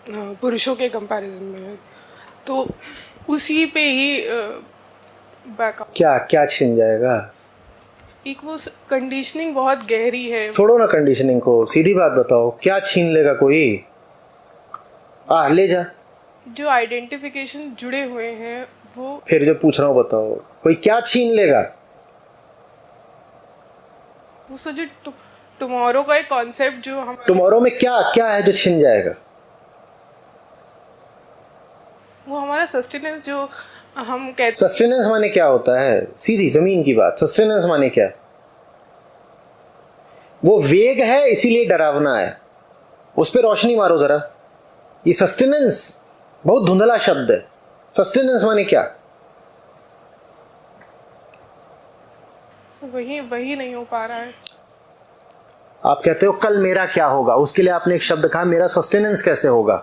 पुरुषों के कंपैरिजन में है, तो उसी पे ही बैकअप। क्या क्या छिन जाएगा? एक वो कंडीशनिंग बहुत गहरी है। छोड़ो ना कंडीशनिंग को, सीधी बात बताओ, क्या छीन लेगा कोई? ले जा। जो आइडेंटिफिकेशन जुड़े हुए हैं वो। फिर जो पूछ रहा हूँ बताओ, कोई क्या छीन लेगा? वो जो टुमारो का एक कॉन्सेप्ट जो हम टुमारो में क्या क्या है जो छिन जाएगा? वो हमारा सस्टेनेंस जो हम कहते। सस्टेनेंस माने क्या होता है? सीधी जमीन की बात, सस्टेनेंस माने क्या? वो वेग है इसीलिए डरावना है, उस पर रोशनी मारो जरा। ये सस्टेनेंस बहुत धुंधला शब्द है। सस्टेनेंस माने क्या? वही नहीं हो पा रहा है। आप कहते हो कल मेरा क्या होगा, उसके लिए आपने एक शब्द कहा, मेरा सस्टेनेंस कैसे होगा,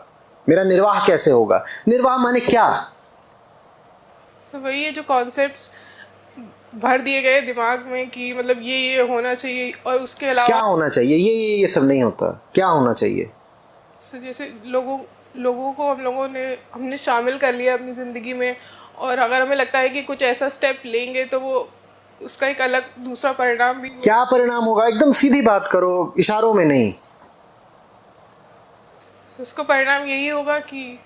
मेरा निर्वाह कैसे होगा। निर्वाह माने क्या? वही है जो कॉन्सेप्ट्स भर दिए गए दिमाग में कि मतलब ये होना चाहिए, और उसके अलावा क्या होना चाहिए? ये सब नहीं होता। क्या होना चाहिए? जैसे लोगों को हमने शामिल कर लिया अपनी ज़िंदगी में, और अगर हमें लगता है कि कुछ ऐसा स्टेप लेंगे तो वो उसका एक अलग दूसरा परिणाम भी। क्या परिणाम होगा? एकदम सीधी बात करो, इशारों में नहीं। उसका परिणाम यही होगा कि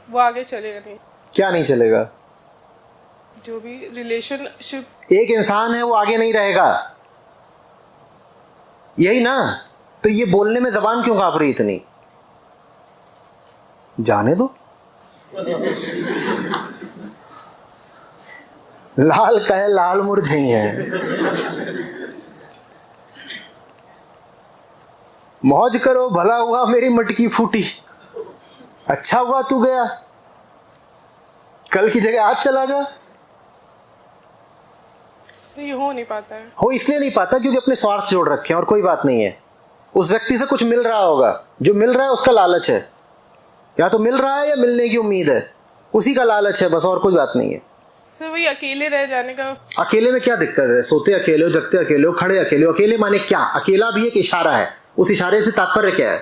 वो आगे चलेगा नहीं। क्या नहीं चलेगा? जो भी रिलेशनशिप। एक इंसान है वो आगे नहीं रहेगा, यही ना? तो ये बोलने में जबान क्यों कांप रही इतनी? जाने दो। लाल कहे लाल मुरझाई है। मौज करो, भला हुआ मेरी मटकी फूटी, अच्छा हुआ तू गया, कल की जगह आज चला जा। सही हो नहीं पाता है। हो इसलिए नहीं पाता क्योंकि अपने स्वार्थ जोड़ रखे हैं, और कोई बात नहीं है। उस व्यक्ति से कुछ मिल रहा होगा, जो मिल रहा है उसका लालच है, या तो मिल रहा है या मिलने की उम्मीद है, उसी का लालच है बस, और कोई बात नहीं है। सर वही अकेले रह जाने का। अकेले में क्या दिक्कत है? सोते अकेले हो, जगते अकेले हो, खड़े अकेले हो। अकेले माने क्या? अकेला भी एक इशारा है, उस इशारे से तात्पर्य क्या है?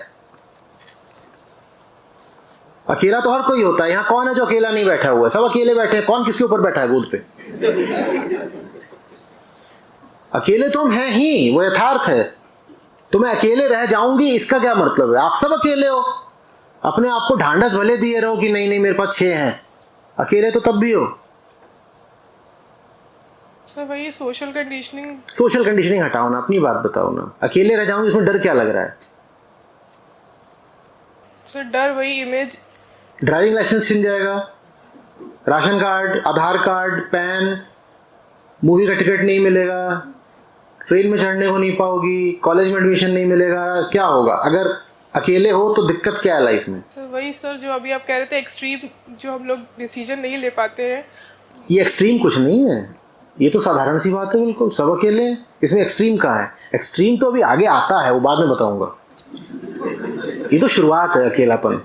अकेला तो हर कोई होता है। यहां कौन है जो अकेला नहीं बैठा हुआ है? सब अकेले बैठे हैं। कौन किसके ऊपर बैठा है गोद पे? अकेले तो हम हैं ही, वो यथार्थ है। तो मैं अकेले रह जाऊंगी इसका क्या मतलब है? आप सब अकेले हो, अपने आप को ढांढस भले दिए रहो कि नहीं नहीं मेरे पास 6 हैं। अकेले तो तब भी हो। सर वही सोशल कंडीशनिंग। सोशल कंडीशनिंग हटाओ ना, अपनी बात बताओ ना। अकेले रह जाऊंगी इसमें डर क्या लग रहा है? सर डर वही इमेज। ड्राइविंग लाइसेंस छिन जाएगा, राशन कार्ड, आधार कार्ड, पैन, मूवी का टिकट नहीं मिलेगा, ट्रेन में चढ़ने को नहीं पाओगी, कॉलेज में एडमिशन नहीं मिलेगा। क्या होगा अगर अकेले हो? तो दिक्कत क्या है लाइफ में? सर वही सर जो अभी आप कह रहे थे एक्सट्रीम, जो हम लोग डिसीजन नहीं ले पाते हैं। ये एक्सट्रीम कुछ नहीं है, ये तो साधारण सी बात है, बिल्कुल सब अकेले हैं। इसमें एक्सट्रीम कहाँ है? एक्सट्रीम तो अभी आगे आता है, वो बाद में बताऊंगा। ये तो शुरुआत है अकेलापन।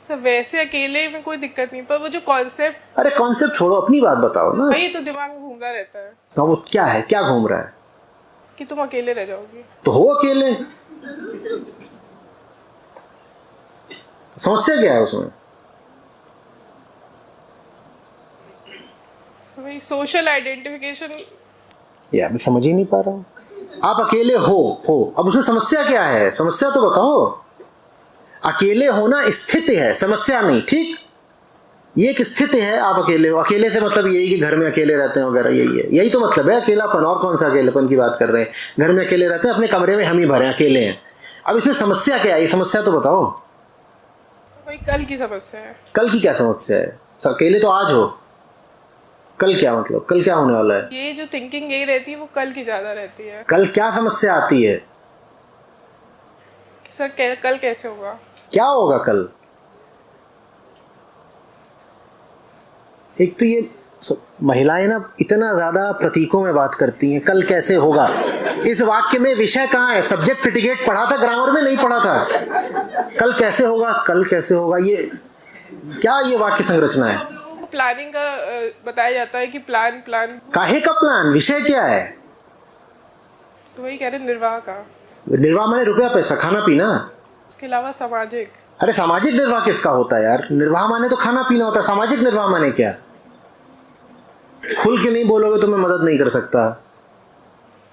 सर वैसे अकेले में कोई दिक्कत नहीं, पर वो जो कॉन्सेप्ट। अरे कॉन्सेप्ट छोड़ो, अपनी बात बताओ ना। वही तो दिमाग में घूमता रहता है। तो वो क्या है, क्या घूम रहा है? कि तुम अकेले रह जाओगे। तो हो अकेले, समस्या क्या है उसमें? वही सोशल आइडेंटिफिकेशन। यार मैं समझ ही नहीं पा रहा हूँ। आप अकेले हो, अब उसमें समस्या क्या है? समस्या तो बताओ। अकेले होना स्थिति है, समस्या नहीं, ठीक? ये एक स्थिति है, आप अकेले हो। अकेले से मतलब यही कि घर में अकेले रहते हैं वगैरह, यही है, यही तो मतलब है अकेलापन। और कौन सा अकेलेपन की बात कर रहे हैं? घर में अकेले रहते हैं, अपने कमरे में हम ही भरे अकेले हैं। अब इसमें समस्या क्या है? ये समस्या तो बताओ। वही कल की समस्या है। कल की क्या समस्या है? अकेले तो आज हो, कल क्या मतलब? कल क्या होने वाला है? ये जो थिंकिंग यही रहती है वो कल की ज्यादा रहती है। कल क्या समस्या आती है? सर कल कैसे होगा? क्या होगा कल? एक तो ये महिलाएं ना इतना ज्यादा प्रतीकों में बात करती हैं, कल कैसे होगा। इस वाक्य में विषय कहाँ है? सब्जेक्ट प्रेडिकेट पढ़ा था ग्रामर में? नहीं पढ़ा था। कल कैसे होगा, कल कैसे होगा, ये क्या ये वाक्य संरचना है? प्लानिंग का बताया जाता है कि प्लान। काहे का प्लान? विषय क्या है? तो वही कह रहे निर्वाह का। निर्वाह माने रुपया पैसा, खाना पीना। उसके अलावा सामाजिक। अरे सामाजिक निर्वाह किसका होता है यार? निर्वाह माने तो खाना पीना होता है, सामाजिक निर्वाह माने क्या? खुल के नहीं बोलोगे तो मैं मदद नहीं कर सकता।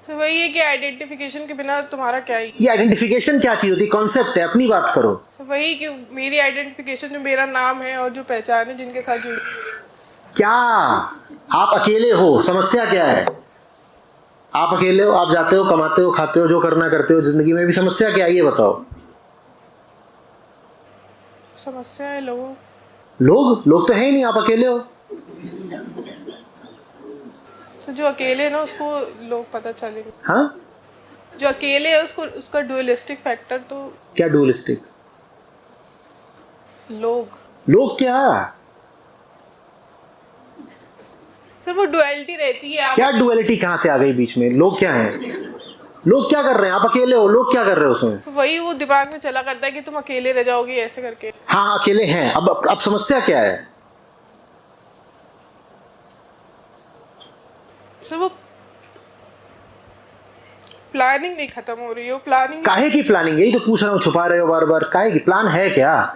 सर वही है कि आइडेंटिफिकेशन के बिना तुम्हारा क्या ही। ये आइडेंटिफिकेशन क्या चीज होती है? कॉन्सेप्ट है, अपनी बात करो। सर वही कि मेरी आइडेंटिफिकेशन जो मेरा नाम है और जो पहचान है जिनके साथ जुड़ी। क्या आप अकेले हो? समस्या क्या है? आप अकेले हो, आप जाते हो, कमाते हो, खाते हो, जो करना करते हो जिंदगी में, भी समस्या क्या है ये बताओ। समस्या है लोगों। लोग तो है ही नहीं, आप अकेले हो। तो जो अकेले है ना उसको लोग पता चलेंगे। हाँ, जो अकेले है उसको उसका डुअलिस्टिक फैक्टर तो। क्या डुअलिस्टिक? लोग क्या? सर वो डुअलिटी रहती है। क्या डुअलिटी कहाँ से आ गई बीच में? लोग क्या हैं? लोग क्या कर रहे हैं? आप अकेले हो, लोग क्या कर रहे हो उसमें? तो वही वो दिमाग में चला करता है कि तुम अकेले रह जाओगे ऐसे करके। हाँ अकेले हैं। अब समस्या क्या है? सर वो प्लानिंग नहीं खत्म हो रही है। वो प्लानिंग काहे की प्लानिंग? यही तो पूछ रहा हूँ, छुपा रहे हो बार बार। काहे की प्लान है? क्या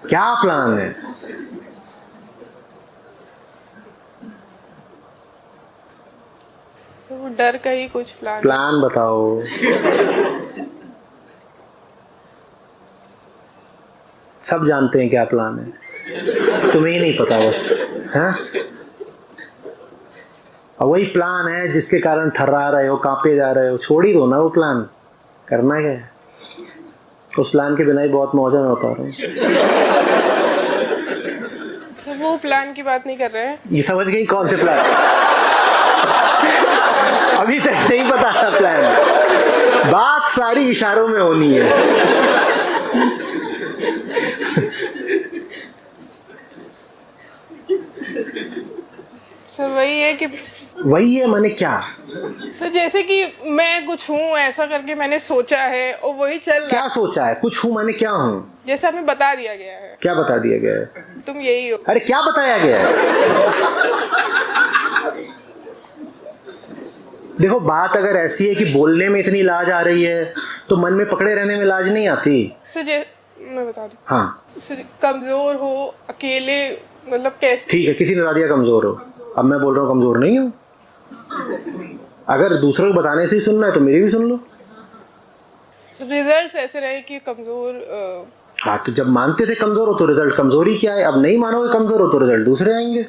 क्या प्लान है? सर वो डर का ही कुछ प्लान बताओ। सब जानते हैं क्या प्लान है, तुम्हें ही नहीं पता बस। हाँ, और वही प्लान है जिसके कारण थर्रा रहे हो, कांपे जा रहे हो। छोड़ ही दो ना वो प्लान, करना क्या है? उस प्लान के बिना ही बहुत मौजा में बता रहा हूँ। सर वो प्लान की बात नहीं कर रहे हैं। ये समझ गई कौन से प्लान? अभी तक नहीं पता था प्लान। बात सारी इशारों में होनी है। सर वही है कि वही है माने क्या? सर जैसे कि मैं कुछ हूँ ऐसा करके मैंने सोचा है और वही चल रहा है। क्या सोचा है? कुछ हूँ माने क्या हूँ? जैसे हमें बता दिया गया है। क्या बता दिया गया है? तुम यही हो। अरे क्या बताया गया है? देखो बात अगर ऐसी है कि बोलने में इतनी लाज आ रही है तो मन में पकड़े रहने में लाज नहीं आती। सर मैं बता दूं। हाँ सर कमजोर हो, अकेले, मतलब कैसे? ठीक है, किसी ने बता दिया कमजोर हो। अब मैं बोल रहा हूँ कमजोर नहीं हूँ। अगर दूसरों को बताने से ही सुनना है तो मेरी भी सुन लो। सर रिजल्ट्स ऐसे रहे कि कमजोर। हाँ तो जब मानते थे कमजोर हो तो रिजल्ट कमजोरी क्या है? अब नहीं मानोगे कमजोर हो तो रिजल्ट दूसरे आएंगे।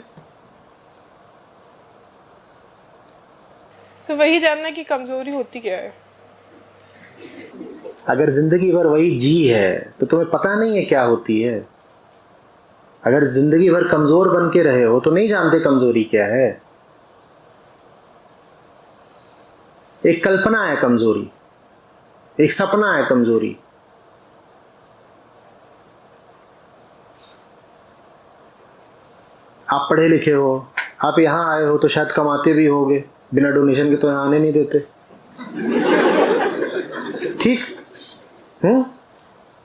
सर वही जानना कि कमजोरी होती क्या है। अगर जिंदगी भर वही जी है तो तुम्हें पता नहीं है क्या होती है। अगर जिंदगी भर कमजोर बन के रहे हो तो नहीं जानते कमजोरी क्या है। एक कल्पना है कमजोरी, एक सपना है कमजोरी। आप पढ़े लिखे हो, आप यहाँ आए हो तो शायद कमाते भी होगे, बिना डोनेशन के तो यहाँ आने नहीं देते। ठीक?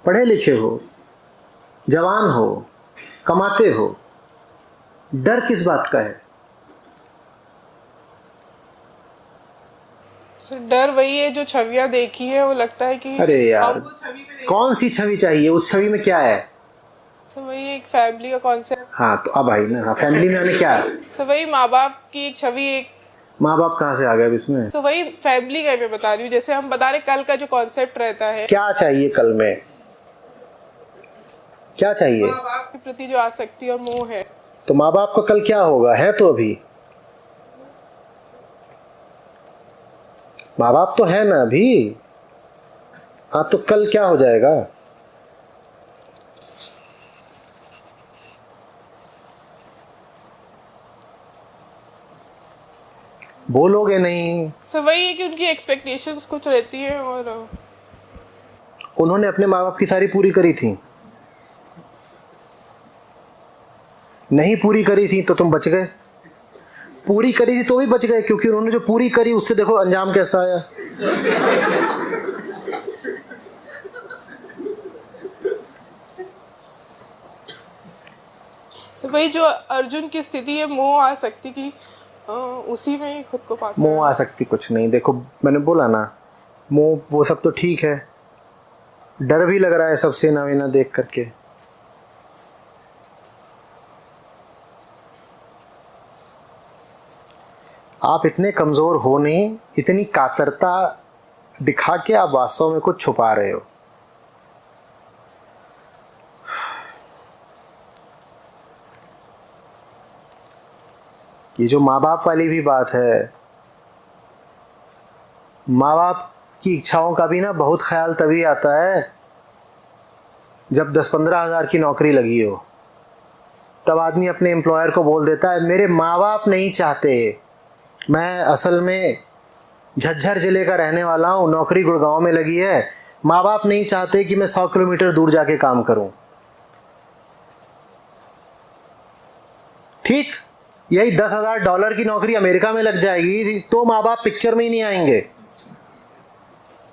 पढ़े लिखे हो, जवान हो, कमाते हो, डर किस बात का है? सर डर वही है जो छवियां देखी है, वो लगता है कि अरे यार हम वो छवि में कौन सी छवि चाहिए? उस छवि में क्या है? सर वही एक फैमिली का कॉन्सेप्ट। हाँ तो अब आई ना। हाँ फैमिली में आने क्या है? सर वही माँ बाप की एक छवि, एक माँ बाप कहाँ से आ गए अब इसमें? तो वही फैमिली का मैं बता रही हूँ। जैसे हम बता रहे कल का जो कॉन्सेप्ट रहता है, क्या चाहिए कल में? क्या चाहिए? माँ बाप के प्रति जो आसक्ति और मोह है। तो माँ बाप का कल क्या होगा? है तो अभी माँ बाप तो है ना अभी। हाँ तो कल क्या हो जाएगा? बोलोगे नहीं। सर वही है कि उनकी एक्सपेक्टेशंस कुछ रहती हैं और उन्होंने अपने माँ बाप की सारी पूरी करी थी? नहीं पूरी करी थी तो तुम बच गए। पूरी करी थी तो भी बच गए, क्योंकि उन्होंने जो पूरी करी उससे देखो अंजाम कैसा आया। सर वही जो अर्जुन की स्थिति है मोह आसक्ति की, उसी में ही खुद को पाता मोह आसक्ति कुछ नहीं। देखो मैंने बोला ना, मोह वो सब तो ठीक है, डर भी लग रहा है सब सेना वेना देख करके। आप इतने कमजोर हो नहीं, इतनी कातरता दिखा के आप वास्तव में कुछ छुपा रहे हो। ये जो माँ बाप वाली भी बात है, माँ बाप की इच्छाओं का भी ना बहुत ख्याल तभी आता है जब 10-15 हज़ार की नौकरी लगी हो। तब आदमी अपने एम्प्लॉयर को बोल देता है मेरे माँ बाप नहीं चाहते, मैं असल में झज्जर जिले का रहने वाला हूँ, नौकरी गुड़गांव में लगी है, माँ बाप नहीं चाहते कि मैं 100 किलोमीटर दूर जाके काम करूँ। ठीक, यही $10,000 की नौकरी अमेरिका में लग जाएगी तो माँ बाप पिक्चर में ही नहीं आएंगे।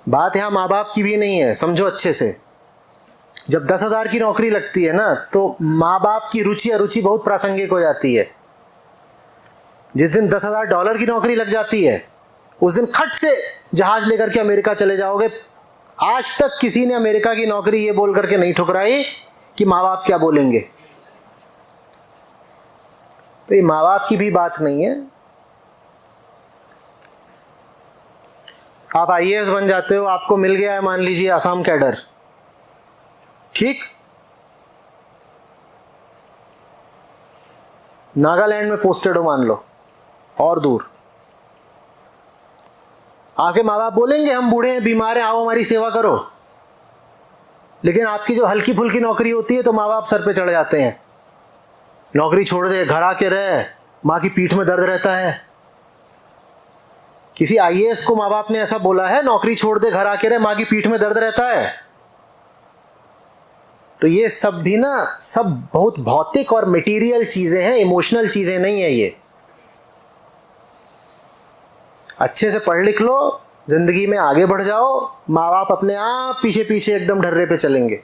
बात यहाँ माँ बाप की भी नहीं है, समझो अच्छे से। जब 10,000 की नौकरी लगती है ना तो माँ बाप की रुचि अरुचि बहुत प्रासंगिक हो जाती है। जिस दिन $10,000 की नौकरी लग जाती है उस दिन खट से जहाज लेकर के अमेरिका चले जाओगे। आज तक किसी ने अमेरिका की नौकरी ये बोल करके नहीं ठुकराई कि माँ बाप क्या बोलेंगे। तो ये माँ बाप की भी बात नहीं है। आप आईएएस बन जाते हो, आपको मिल गया है मान लीजिए आसाम कैडर, ठीक, नागालैंड में पोस्टेड हो मान लो, और दूर। आपके माँ बाप बोलेंगे हम बूढ़े हैं, बीमार हैं, आओ हमारी सेवा करो। लेकिन आपकी जो हल्की फुल्की नौकरी होती है तो माँ बाप सर पे चढ़ जाते हैं, नौकरी छोड़ दे, घर आके रह, माँ की पीठ में दर्द रहता है। किसी आईएएस को माँ बाप ने ऐसा बोला है, नौकरी छोड़ दे, घर आके रह, माँ की पीठ में दर्द रहता है? तो ये सब भी ना सब बहुत भौतिक और मटेरियल चीजें हैं, इमोशनल चीजें नहीं है ये। अच्छे से पढ़ लिख लो, जिंदगी में आगे बढ़ जाओ, माँ बाप अपने आप पीछे पीछे एकदम ढर्रे पे चलेंगे।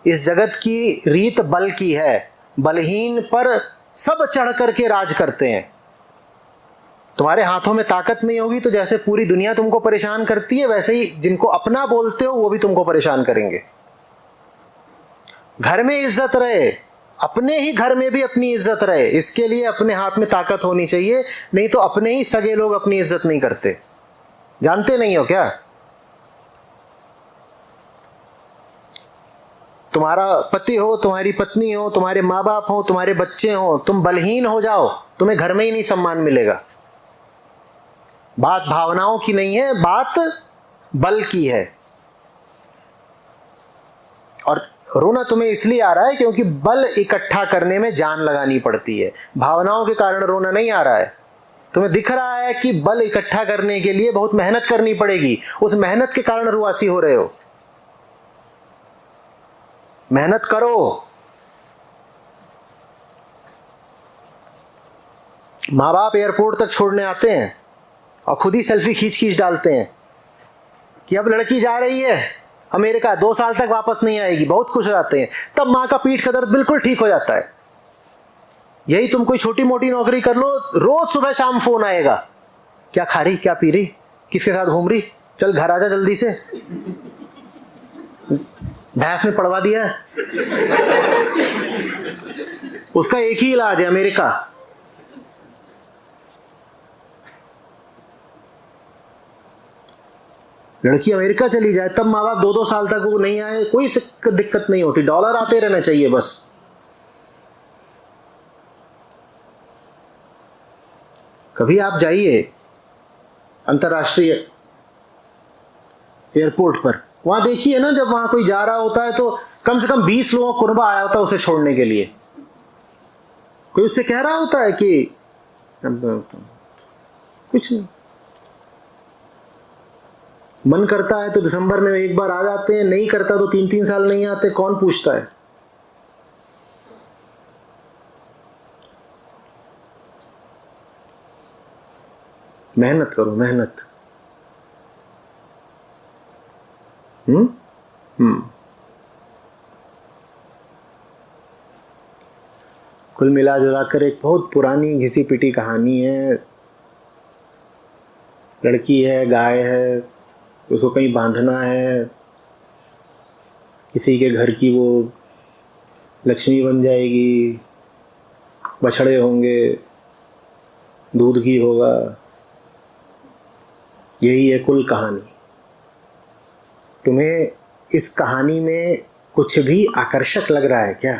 इस जगत की रीत बल की है, बलहीन पर सब चढ़ करके राज करते हैं। तुम्हारे हाथों में ताकत नहीं होगी तो जैसे पूरी दुनिया तुमको परेशान करती है, वैसे ही जिनको अपना बोलते हो वो भी तुमको परेशान करेंगे। घर में इज्जत रहे, अपने ही घर में भी अपनी इज्जत रहे, इसके लिए अपने हाथ में ताकत होनी चाहिए। नहीं तो अपने ही सगे लोग अपनी इज्जत नहीं करते। जानते नहीं हो क्या? तुम्हारा पति हो, तुम्हारी पत्नी हो, तुम्हारे माँ बाप हो, तुम्हारे बच्चे हो, तुम बलहीन हो जाओ, तुम्हें घर में ही नहीं सम्मान मिलेगा। बात भावनाओं की नहीं है, बात बल की है। और रोना तुम्हें इसलिए आ रहा है क्योंकि बल इकट्ठा करने में जान लगानी पड़ती है। भावनाओं के कारण रोना नहीं आ रहा है। तुम्हें दिख रहा है कि बल इकट्ठा करने के लिए बहुत मेहनत करनी पड़ेगी, उस मेहनत के कारण रुआसी हो रहे हो। मेहनत करो। माँ बाप एयरपोर्ट तक छोड़ने आते हैं और खुद ही सेल्फी खींच खींच डालते हैं कि अब लड़की जा रही है अमेरिका, 2 साल तक वापस नहीं आएगी, बहुत खुश हो जाते हैं। तब माँ का पीठ का दर्द बिल्कुल ठीक हो जाता है। यही तुम कोई छोटी मोटी नौकरी कर लो, रोज सुबह शाम फोन आएगा, क्या खा रही, क्या पी रही, किसके साथ घूम रही, चल घर आजा जल्दी से, भैंस ने पड़वा दिया है। उसका एक ही इलाज है, अमेरिका। लड़की अमेरिका चली जाए, तब माँ बाप 2-2 साल तक वो नहीं आए, कोई दिक्कत नहीं होती, डॉलर आते रहना चाहिए बस। कभी आप जाइए अंतर्राष्ट्रीय एयरपोर्ट पर, वहां देखिए ना, जब वहां कोई जा रहा होता है तो कम से कम 20 लोगों का कुनबा आया होता है उसे छोड़ने के लिए। कोई उससे कह रहा होता है कि कुछ नहीं, मन करता है तो दिसंबर में एक बार आ जाते हैं, नहीं करता तो 3-3 साल नहीं आते, कौन पूछता है। मेहनत करो, मेहनत। कुल मिला जुला कर एक बहुत पुरानी घिसी पिटी कहानी है। लड़की है, गाय है, उसको कहीं बांधना है, किसी के घर की वो लक्ष्मी बन जाएगी, बछड़े होंगे, दूध घी होगा। यही है कुल कहानी। तुम्हें इस कहानी में कुछ भी आकर्षक लग रहा है क्या?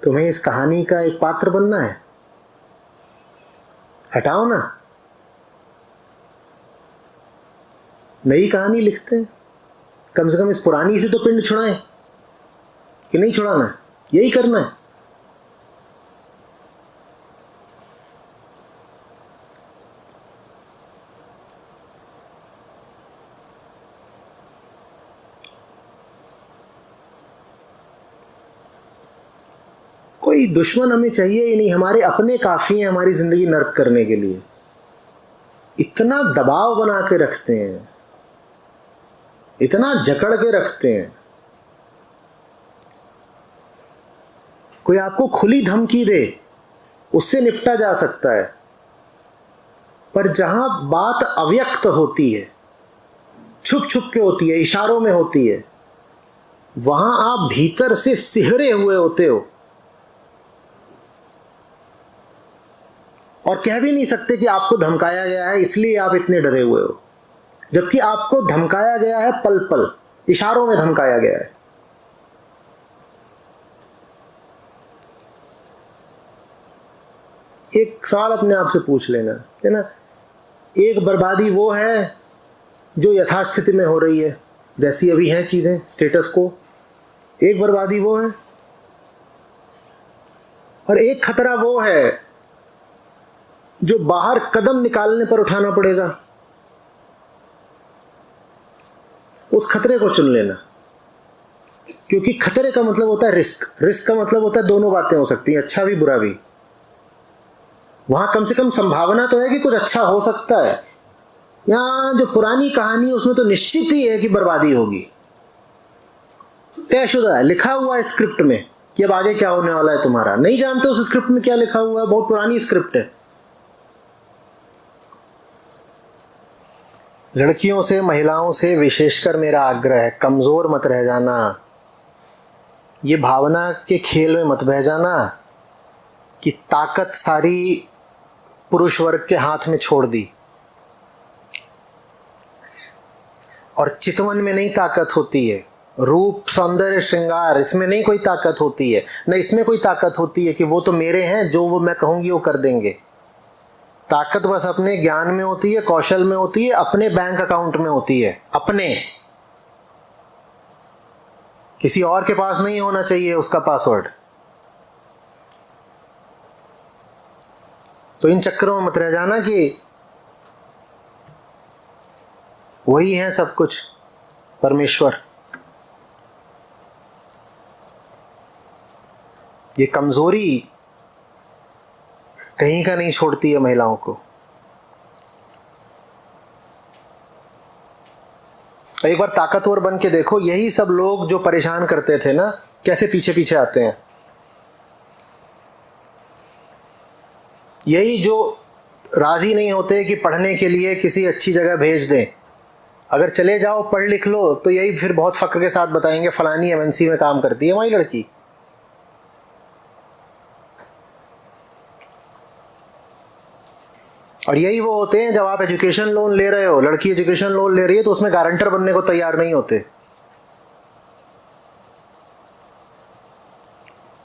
तुम्हें इस कहानी का एक पात्र बनना है? हटाओ ना, नई कहानी लिखते हैं। कम से कम इस पुरानी से तो पिंड छुड़ाएं, कि नहीं छुड़ाना है? यही करना है। कोई दुश्मन हमें चाहिए ही नहीं, हमारे अपने काफी हैं हमारी जिंदगी नर्क करने के लिए। इतना दबाव बना के रखते हैं, इतना जकड़ के रखते हैं। कोई आपको खुली धमकी दे, उससे निपटा जा सकता है, पर जहां बात अव्यक्त होती है, छुप छुप के होती है, इशारों में होती है, वहां आप भीतर से सिहरे हुए होते हो और कह भी नहीं सकते कि आपको धमकाया गया है इसलिए आप इतने डरे हुए हो, जबकि आपको धमकाया गया है, पल पल इशारों में धमकाया गया है। एक सवाल अपने आप से पूछ लेना, है ना, एक बर्बादी वो है जो यथास्थिति में हो रही है, जैसी अभी हैं चीजें, स्टेटस को। एक बर्बादी वो है, और एक खतरा वो है जो बाहर कदम निकालने पर उठाना पड़ेगा। उस खतरे को चुन लेना, क्योंकि खतरे का मतलब होता है रिस्क, रिस्क का मतलब होता है दोनों बातें हो सकती हैं, अच्छा भी बुरा भी। वहां कम से कम संभावना तो है कि कुछ अच्छा हो सकता है। यहां जो पुरानी कहानी है उसमें तो निश्चित ही है कि बर्बादी होगी, तयशुदा है, लिखा हुआ है स्क्रिप्ट में कि अब आगे क्या होने वाला है तुम्हारा। नहीं जानते उस स्क्रिप्ट में क्या लिखा हुआ है, बहुत पुरानी स्क्रिप्ट है। लड़कियों से, महिलाओं से विशेषकर मेरा आग्रह है, कमजोर मत रह जाना, ये भावना के खेल में मत बह जाना कि ताकत सारी पुरुष वर्ग के हाथ में छोड़ दी। और चितवन में नहीं ताकत होती है, रूप सौंदर्य श्रृंगार, इसमें नहीं कोई ताकत होती है, न इसमें कोई ताकत होती है कि वो तो मेरे हैं, जो वो मैं कहूंगी वो कर देंगे। ताकत बस अपने ज्ञान में होती है, कौशल में होती है, अपने बैंक अकाउंट में होती है, अपने। किसी और के पास नहीं होना चाहिए उसका पासवर्ड। तो इन चक्करों में मत रह जाना कि वही है सब कुछ, परमेश्वर। ये कमजोरी कहीं का नहीं छोड़ती है महिलाओं को। एक बार ताकतवर बन के देखो, यही सब लोग जो परेशान करते थे ना, कैसे पीछे पीछे आते हैं। यही जो राजी नहीं होते कि पढ़ने के लिए किसी अच्छी जगह भेज दें, अगर चले जाओ पढ़ लिख लो, तो यही फिर बहुत फक्र के साथ बताएंगे फलानी एमएनसी में काम करती है हमारी लड़की। और यही वो होते हैं जब आप एजुकेशन लोन ले रहे हो, लड़की एजुकेशन लोन ले रही है, तो उसमें गारंटर बनने को तैयार नहीं होते।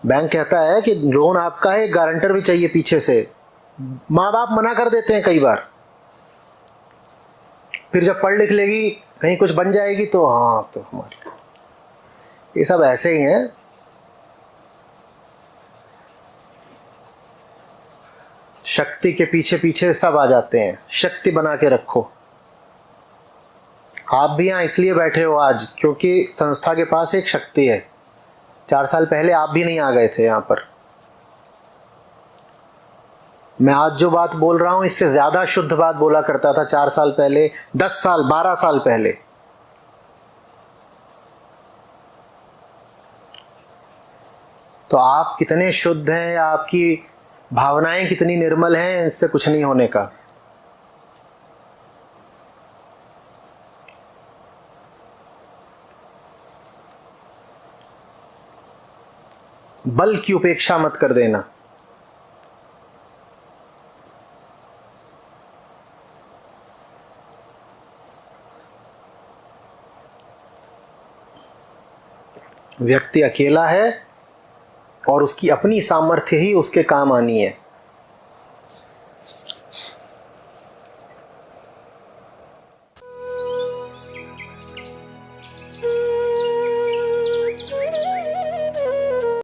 बैंक कहता है कि लोन आपका है, गारंटर भी चाहिए पीछे से। माँ बाप मना कर देते हैं कई बार, फिर जब पढ़ लिख लेगी, कहीं कुछ बन जाएगी तो हाँ, तो हमारी। ये सब ऐसे ही हैं। शक्ति के पीछे पीछे सब आ जाते हैं। शक्ति बना के रखो। आप भी यहाँ इसलिए बैठे हो आज क्योंकि संस्था के पास एक शक्ति है। 4 साल पहले आप भी नहीं आ गए थे यहाँ पर। मैं आज जो बात बोल रहा हूँ इससे ज्यादा शुद्ध बात बोला करता था 4 साल पहले, 10 साल, 12 साल पहले। तो आप कितने शुद्ध हैं या आपकी भावनाएं कितनी निर्मल हैं, इससे कुछ नहीं होने का। बल की उपेक्षा मत कर देना। व्यक्ति अकेला है और उसकी अपनी सामर्थ्य ही उसके काम आनी है।